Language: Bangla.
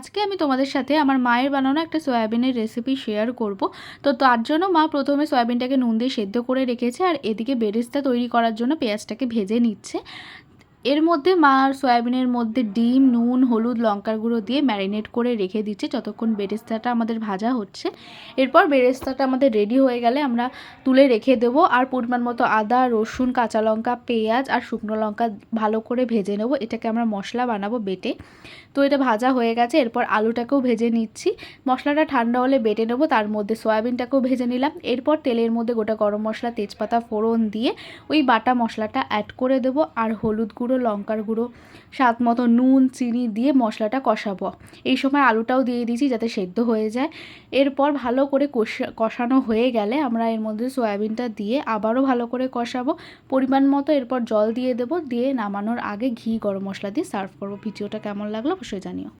আজকে আমি তোমাদের সাথে আমার মায়ের বানানো একটা সয়াবিনের রেসিপি শেয়ার করব। তো তার জন্য মা প্রথমে সয়াবিনটাকে নুন দিয়ে সেদ্ধ করে রেখেছে, আর এদিকে বেরেস্তা তৈরি করার জন্য পেঁয়াজটাকে ভেজে নিচ্ছে। এর মধ্যে মা সয়াবিনের মধ্যে ডিম, নুন, হলুদ, লঙ্কার গুঁড়ো দিয়ে ম্যারিনেট করে রেখে দিচ্ছে যতক্ষণ বেরেস্তাটা আমাদের ভাজা হচ্ছে। এরপর বেরেস্তাটা আমাদের রেডি হয়ে গেলে আমরা তুলে রেখে দেবো, আর পরিমাণ মতো আদা, রসুন, কাঁচা লঙ্কা, পেঁয়াজ আর শুকনো লঙ্কা ভালো করে ভেজে নেবো। এটাকে আমরা মশলা বানাবো বেটে। তো এটা ভাজা হয়ে গেছে, এরপর আলুটাকেও ভেজে নিচ্ছি। মশলাটা ঠান্ডা হলে বেটে নেবো, তার মধ্যে সয়াবিনটাকেও ভেজে নিলাম। এরপর তেলের মধ্যে গোটা গরম মশলা, তেজপাতা ফোড়ন দিয়ে ওই বাটা মশলাটা অ্যাড করে দেবো, আর হলুদ গুঁড়ো, লঙ্কার গুঁড়ো, স্বাদ মতো নুন, চিনি দিয়ে মশলাটা কষাবো। এই সময় আলুটাও দিয়ে দিয়েছি যাতে সেদ্ধ হয়ে যায়। এরপর ভালো করে কষানো হয়ে গেলে আমরা এর মধ্যে সয়াবিনটা দিয়ে আবারও ভালো করে কষাবো পরিমাণ মতো। এরপর জল দিয়ে দেবো, দিয়ে নামানোর আগে ঘি, গরম মশলা দিয়ে সার্ভ করবো। ভিডিওটা কেমন লাগলো অবশ্যই জানিও।